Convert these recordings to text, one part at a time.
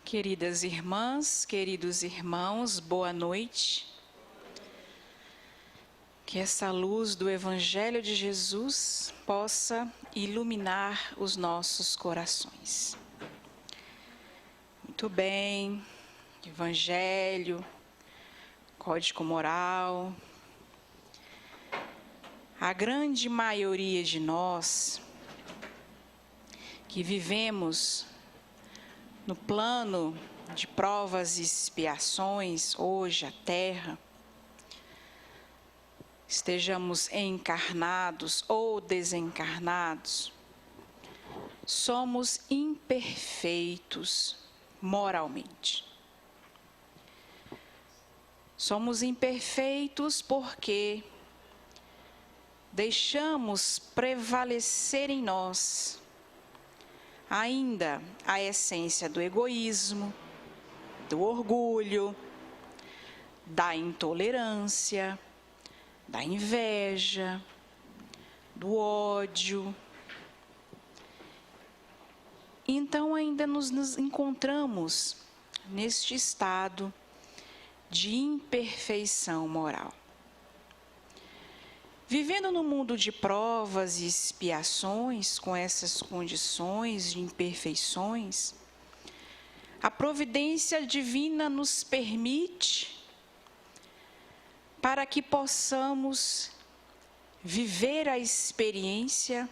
Queridas irmãs, queridos irmãos, boa noite. Que essa luz do Evangelho de Jesus possa iluminar os nossos corações. Muito bem, Evangelho, Código Moral. A grande maioria de nós que vivemos no plano de provas e expiações, hoje a Terra, estejamos encarnados ou desencarnados, somos imperfeitos moralmente. Somos imperfeitos porque deixamos prevalecer em nós ainda a essência do egoísmo, do orgulho, da intolerância, da inveja, do ódio. Então ainda nos encontramos neste estado de imperfeição moral. Vivendo no mundo de provas e expiações, com essas condições de imperfeições, a providência divina nos permite para que possamos viver a experiência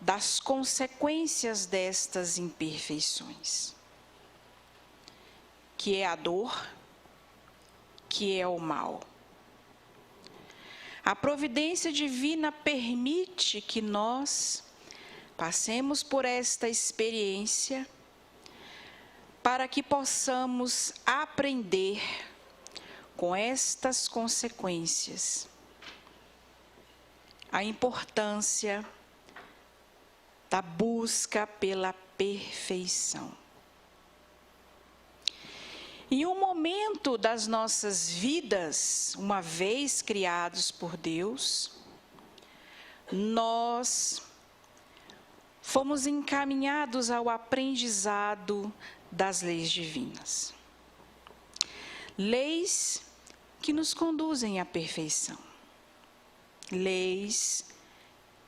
das consequências destas imperfeições, que é a dor, que é o mal. A providência divina permite que nós passemos por esta experiência para que possamos aprender com estas consequências a importância da busca pela perfeição. Em um momento das nossas vidas, uma vez criados por Deus, nós fomos encaminhados ao aprendizado das leis divinas. Leis que nos conduzem à perfeição. Leis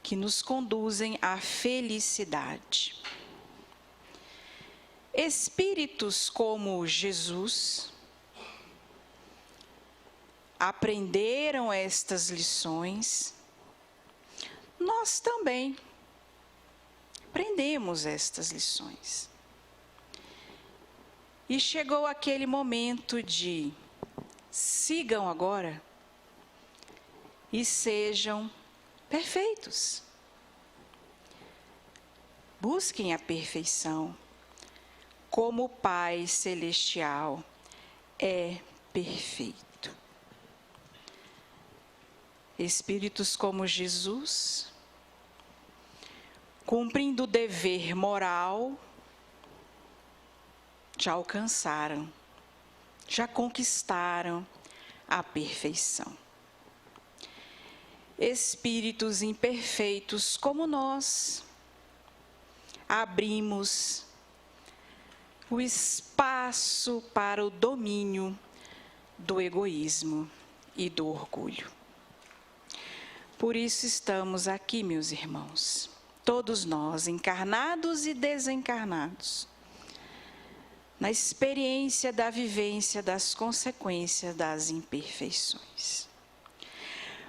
que nos conduzem à felicidade. Espíritos como Jesus aprenderam estas lições, nós também aprendemos estas lições. E chegou aquele momento de sigam agora e sejam perfeitos. Busquem a perfeição. Como o Pai Celestial é perfeito. Espíritos como Jesus, cumprindo o dever moral, já alcançaram, já conquistaram a perfeição. Espíritos imperfeitos como nós, abrimos o espaço para o domínio do egoísmo e do orgulho. Por isso estamos aqui, meus irmãos, todos nós, encarnados e desencarnados, na experiência da vivência das consequências das imperfeições.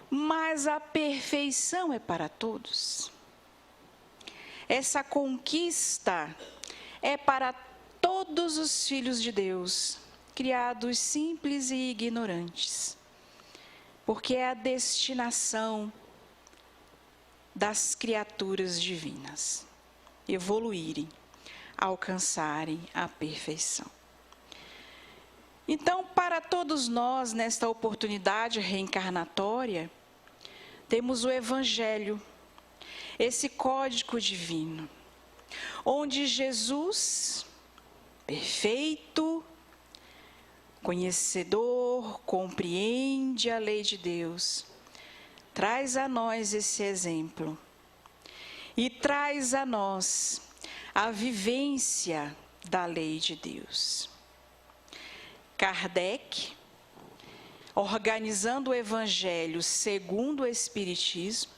Mas a perfeição é para todos. Essa conquista é para todos os filhos de Deus, criados simples e ignorantes, porque é a destinação das criaturas divinas, evoluírem, alcançarem a perfeição. Então, para todos nós, nesta oportunidade reencarnatória, temos o Evangelho, esse código divino, onde Jesus, perfeito, conhecedor, compreende a lei de Deus, traz a nós esse exemplo e traz a nós a vivência da lei de Deus. Kardec, organizando o Evangelho segundo o Espiritismo,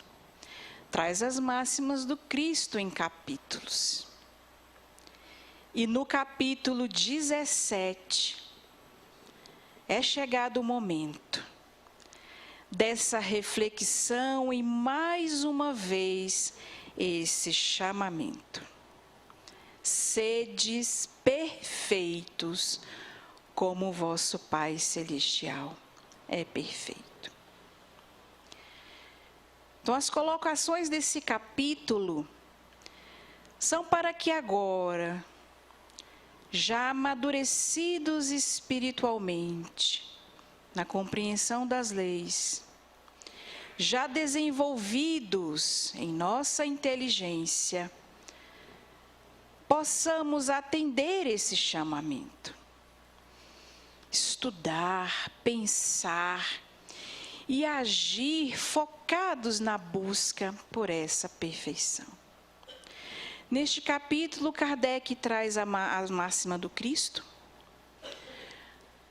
traz as máximas do Cristo em capítulos. E no capítulo 17, é chegado o momento dessa reflexão e, mais uma vez, esse chamamento. Sedes perfeitos, como o vosso Pai Celestial é perfeito. Então, as colocações desse capítulo são para que agora, já amadurecidos espiritualmente, na compreensão das leis, já desenvolvidos em nossa inteligência, possamos atender esse chamamento. Estudar, pensar e agir focados na busca por essa perfeição. Neste capítulo, Kardec traz a máxima do Cristo,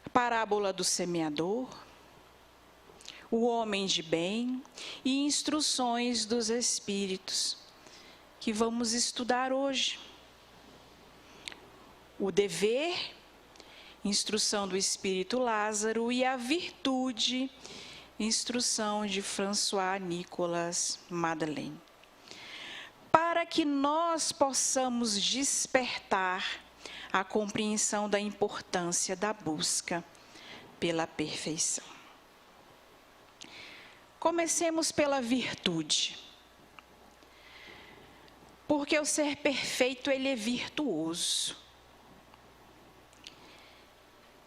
a parábola do semeador, o homem de bem e instruções dos Espíritos, que vamos estudar hoje. O dever, instrução do Espírito Lázaro, e a virtude, instrução de François Nicolas Madeleine. Para que nós possamos despertar a compreensão da importância da busca pela perfeição. Comecemos pela virtude. Porque o ser perfeito, ele é virtuoso.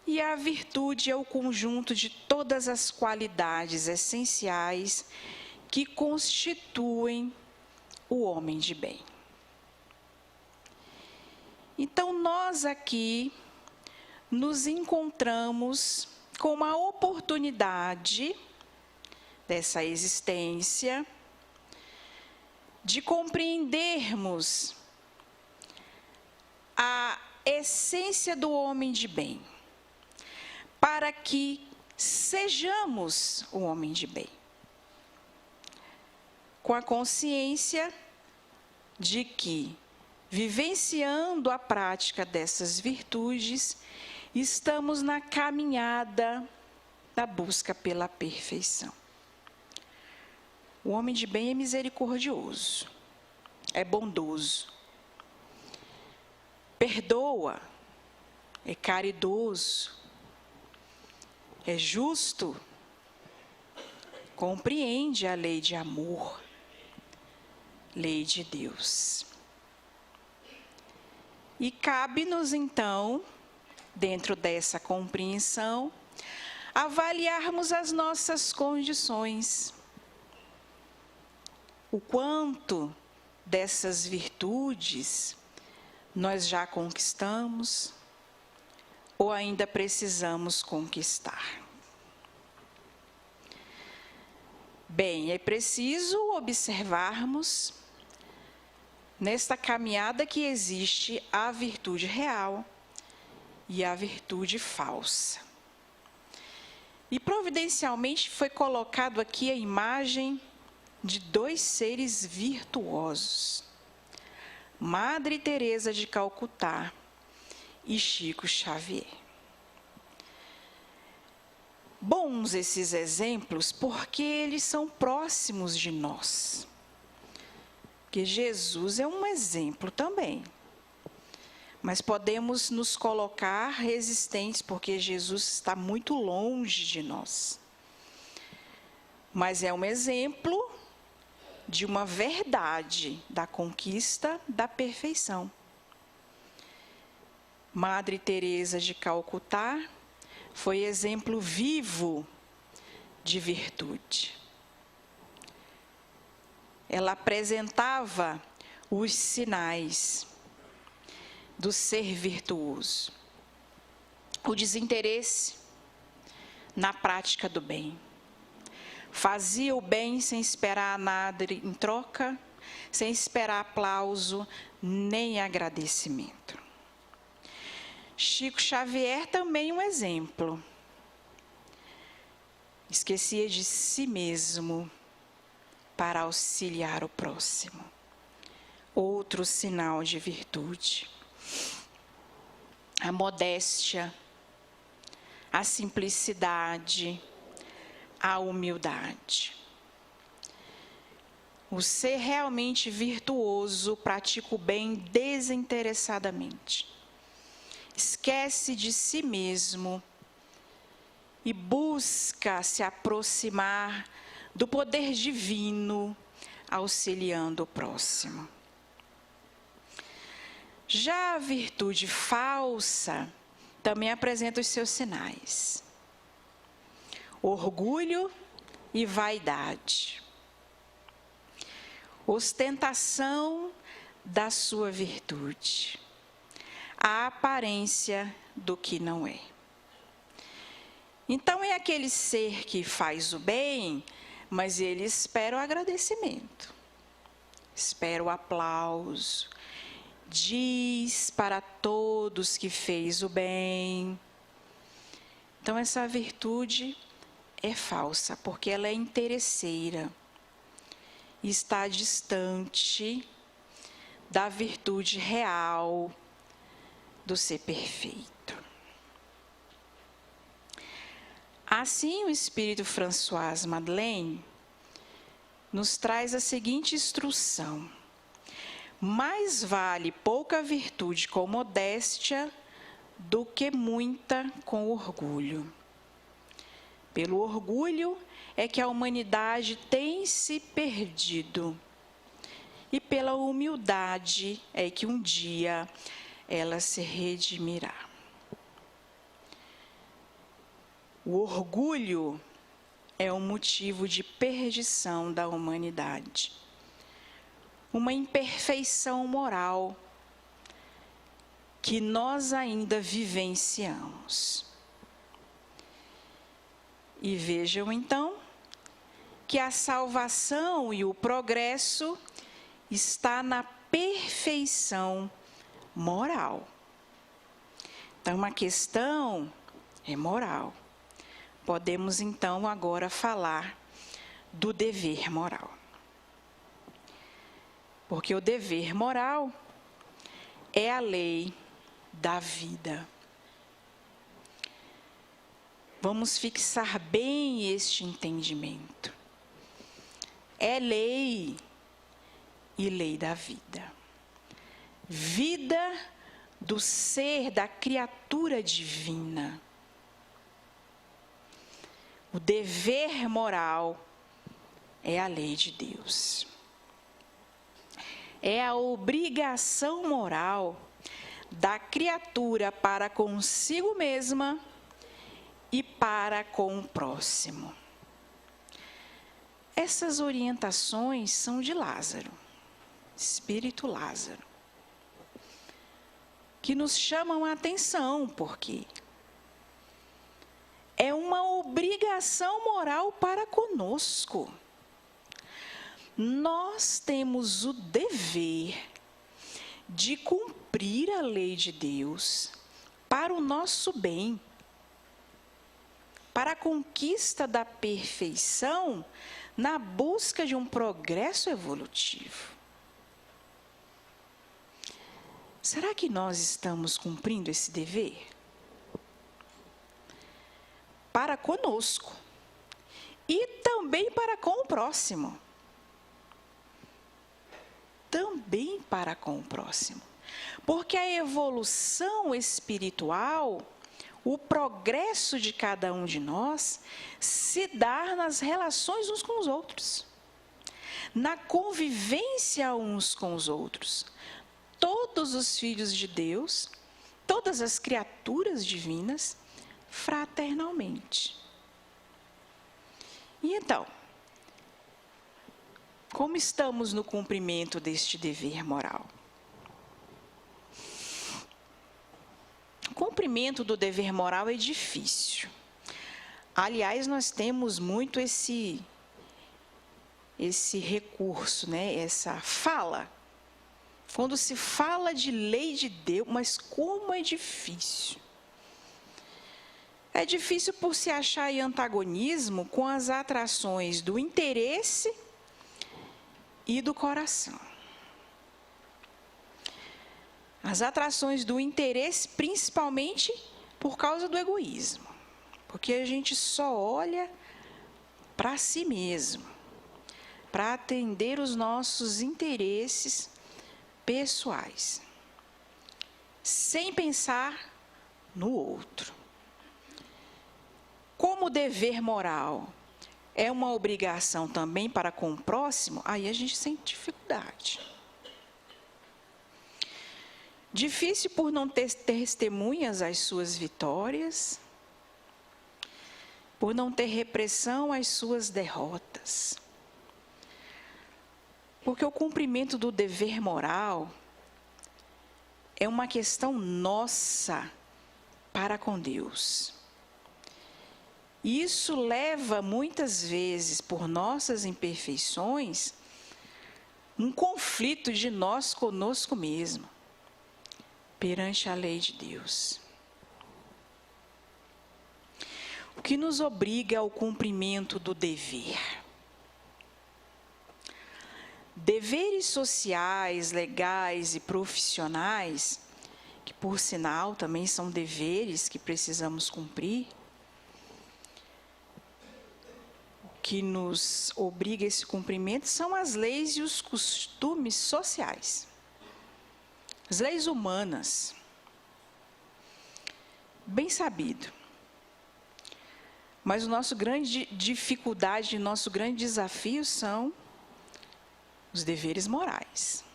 E a virtude é o conjunto de todas as qualidades essenciais que constituem o homem de bem. Então, nós aqui nos encontramos com uma oportunidade dessa existência de compreendermos a essência do homem de bem, para que sejamos o homem de bem, com a consciência de que, vivenciando a prática dessas virtudes, estamos na caminhada da busca pela perfeição. O homem de bem é misericordioso, é bondoso, perdoa, é caridoso, é justo, compreende a lei de amor, lei de Deus. E cabe-nos, então, dentro dessa compreensão, avaliarmos as nossas condições. O quanto dessas virtudes nós já conquistamos ou ainda precisamos conquistar. Bem, é preciso observarmos nesta caminhada que existe a virtude real e a virtude falsa. E providencialmente foi colocado aqui a imagem de dois seres virtuosos, Madre Teresa de Calcutá e Chico Xavier. Bons esses exemplos porque eles são próximos de nós. Porque Jesus é um exemplo também. Mas podemos nos colocar resistentes porque Jesus está muito longe de nós. Mas é um exemplo de uma verdade da conquista da perfeição. Madre Teresa de Calcutá foi exemplo vivo de virtude. Ela apresentava os sinais do ser virtuoso. O desinteresse na prática do bem. Fazia o bem sem esperar nada em troca, sem esperar aplauso nem agradecimento. Chico Xavier também um exemplo. Esquecia de si mesmo para auxiliar o próximo. Outro sinal de virtude. A modéstia, a simplicidade, a humildade. O ser realmente virtuoso pratica o bem desinteressadamente. Esquece de si mesmo e busca se aproximar do poder divino, auxiliando o próximo. Já a virtude falsa também apresenta os seus sinais: orgulho e vaidade, ostentação da sua virtude, a aparência do que não é. Então é aquele ser que faz o bem, mas ele espera o agradecimento, espera o aplauso, diz para todos que fez o bem. Então essa virtude é falsa, porque ela é interesseira e está distante da virtude real do ser perfeito. Assim, o Espírito François Madeleine nos traz a seguinte instrução: mais vale pouca virtude com modéstia do que muita com orgulho. Pelo orgulho é que a humanidade tem se perdido, e pela humildade é que um dia ela se redimirá. O orgulho é um motivo de perdição da humanidade, uma imperfeição moral que nós ainda vivenciamos. E vejam então que a salvação e o progresso está na perfeição moral. Então, a questão é moral. Podemos então agora falar do dever moral. Porque o dever moral é a lei da vida. Vamos fixar bem este entendimento. É lei e lei da vida. Vida do ser, da criatura divina. O dever moral é a lei de Deus. É a obrigação moral da criatura para consigo mesma e para com o próximo. Essas orientações são de Lázaro, Espírito Lázaro, que nos chamam a atenção, porque é uma obrigação moral para conosco. Nós temos o dever de cumprir a lei de Deus para o nosso bem, para a conquista da perfeição, na busca de um progresso evolutivo. Será que nós estamos cumprindo esse dever? Para conosco e também para com o próximo. Também para com o próximo. Porque a evolução espiritual, o progresso de cada um de nós, se dá nas relações uns com os outros, na convivência uns com os outros. Todos os filhos de Deus, todas as criaturas divinas, fraternalmente. E então, como estamos no cumprimento deste dever moral? O cumprimento do dever moral é difícil. Aliás, nós temos muito esse recurso, né? Essa fala. Quando se fala de lei de Deus, mas como é difícil. É difícil por se achar em antagonismo com as atrações do interesse e do coração. As atrações do interesse, principalmente por causa do egoísmo, porque a gente só olha para si mesmo, para atender os nossos interesses pessoais, sem pensar no outro. Como o dever moral é uma obrigação também para com o próximo, aí a gente sente dificuldade. Difícil por não ter testemunhas às suas vitórias, por não ter repressão às suas derrotas. Porque o cumprimento do dever moral é uma questão nossa para com Deus. Isso leva muitas vezes, por nossas imperfeições, um conflito de nós conosco mesmo, perante a lei de Deus. O que nos obriga ao cumprimento do dever. Deveres sociais, legais e profissionais, que por sinal também são deveres que precisamos cumprir, o que nos obriga a esse cumprimento são as leis e os costumes sociais, as leis humanas. Bem sabido. Mas o nosso grande dificuldade, nosso grande desafio são os deveres morais.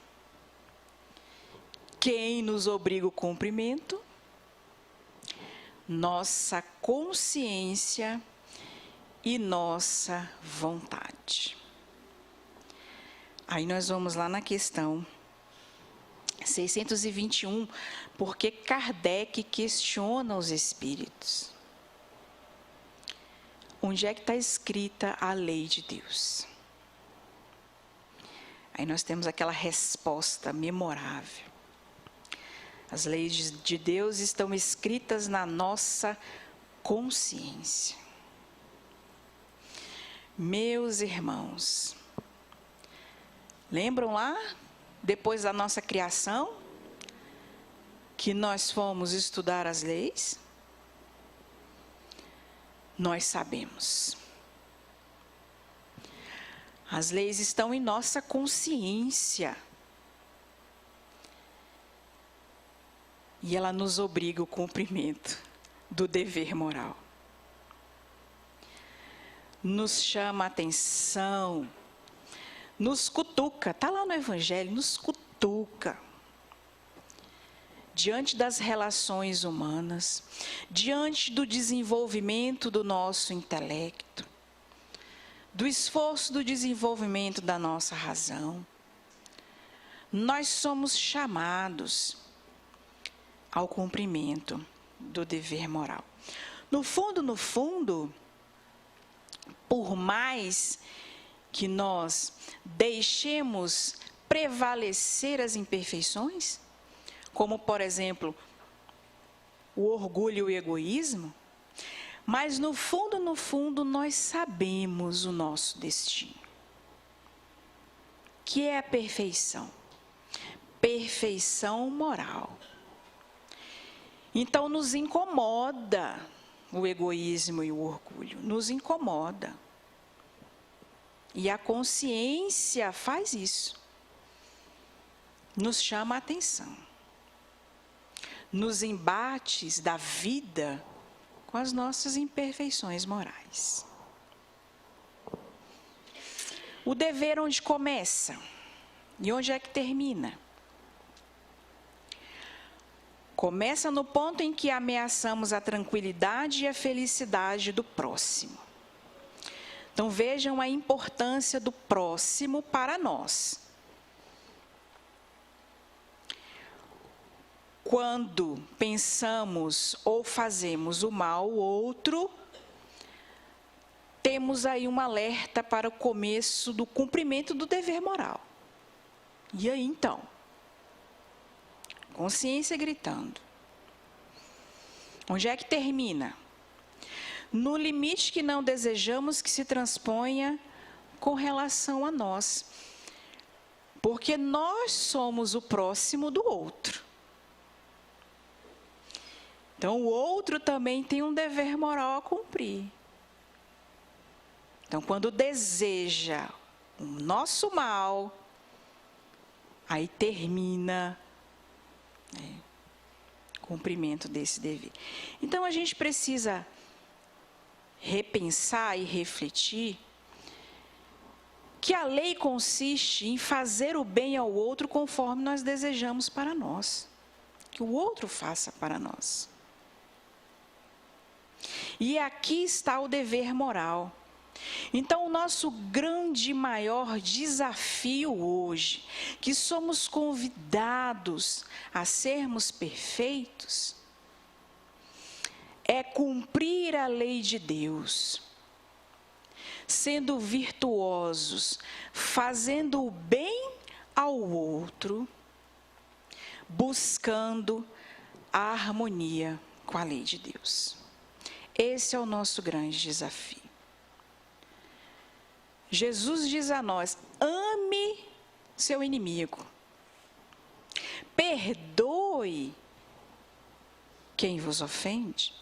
Quem nos obriga ao cumprimento? Nossa consciência e nossa vontade. Aí nós vamos lá na questão 621, porque Kardec questiona os espíritos. Onde é que está escrita a lei de Deus? Aí nós temos aquela resposta memorável. As leis de Deus estão escritas na nossa consciência. Meus irmãos, lembram lá, depois da nossa criação, que nós fomos estudar as leis? Nós sabemos. As leis estão em nossa consciência. E ela nos obriga ao cumprimento do dever moral. Nos chama a atenção, nos cutuca, está lá no Evangelho, nos cutuca. Diante das relações humanas, diante do desenvolvimento do nosso intelecto, do esforço do desenvolvimento da nossa razão, nós somos chamados ao cumprimento do dever moral. No fundo, por mais que nós deixemos prevalecer as imperfeições, como, por exemplo, o orgulho e o egoísmo, mas no fundo, nós sabemos o nosso destino, que é a perfeição, perfeição moral. Então, nos incomoda o egoísmo e o orgulho, nos incomoda. E a consciência faz isso, nos chama a atenção. Nos embates da vida com as nossas imperfeições morais. O dever onde começa e onde é que termina? Começa no ponto em que ameaçamos a tranquilidade e a felicidade do próximo. Então vejam a importância do próximo para nós. Quando pensamos ou fazemos o mal ao outro, temos aí um alerta para o começo do cumprimento do dever moral. E aí então? Consciência gritando. Onde é que termina? no limite que não desejamos que se transponha com relação a nós. Porque nós somos o próximo do outro. Então, o outro também tem um dever moral a cumprir. Então, quando deseja o nosso mal, aí termina o cumprimento desse dever. Então, a gente precisa repensar e refletir que a lei consiste em fazer o bem ao outro conforme nós desejamos para nós. Que o outro faça para nós. E aqui está o dever moral. Então, o nosso grande e maior desafio hoje, que somos convidados a sermos perfeitos, é cumprir a lei de Deus, sendo virtuosos, fazendo o bem ao outro, buscando a harmonia com a lei de Deus. Esse é o nosso grande desafio. Jesus diz a nós: ame seu inimigo, perdoe quem vos ofende,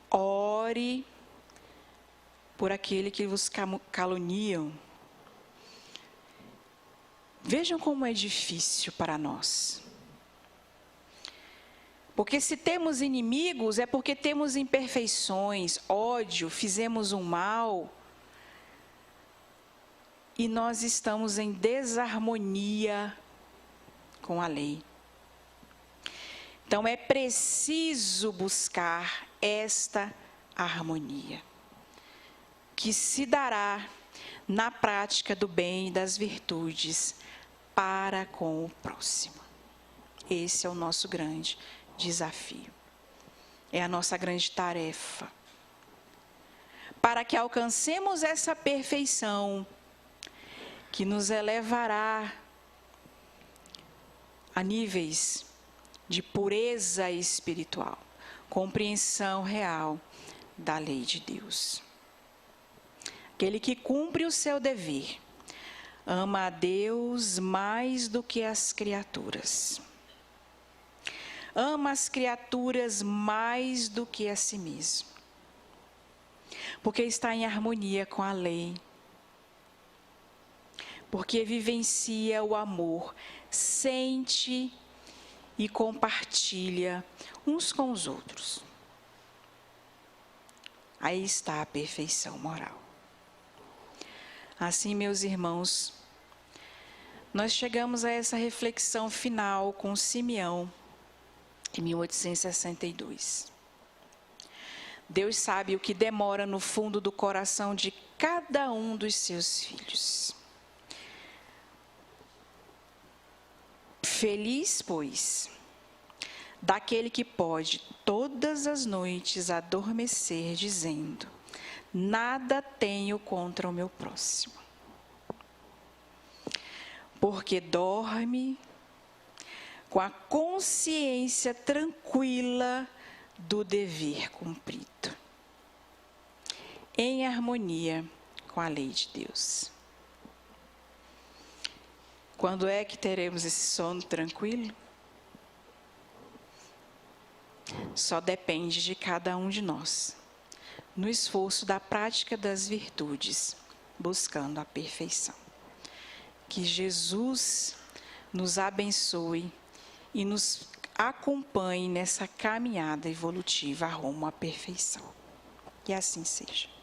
ore por aquele que vos caluniam. Vejam como é difícil para nós. Porque se temos inimigos, é porque temos imperfeições, ódio, fizemos um mal. E nós estamos em desarmonia com a lei. Então, é preciso buscar esta harmonia, que se dará na prática do bem e das virtudes para com o próximo. Esse é o nosso grande desafio. É a nossa grande tarefa. Para que alcancemos essa perfeição, que nos elevará a níveis de pureza espiritual, compreensão real da lei de Deus. Aquele que cumpre o seu dever, ama a Deus mais do que as criaturas. Ama as criaturas mais do que a si mesmo. Porque está em harmonia com a lei. Porque vivencia o amor, sente e compartilha uns com os outros. Aí está a perfeição moral. Assim, meus irmãos, nós chegamos a essa reflexão final com Simeão, em 1862. Deus sabe o que demora no fundo do coração de cada um dos seus filhos. Feliz, pois, daquele que pode todas as noites adormecer, dizendo: nada tenho contra o meu próximo. Porque dorme com a consciência tranquila do dever cumprido, em harmonia com a lei de Deus. Quando é que teremos esse sono tranquilo? Só depende de cada um de nós, no esforço da prática das virtudes, buscando a perfeição. Que Jesus nos abençoe e nos acompanhe nessa caminhada evolutiva rumo à perfeição. Que assim seja.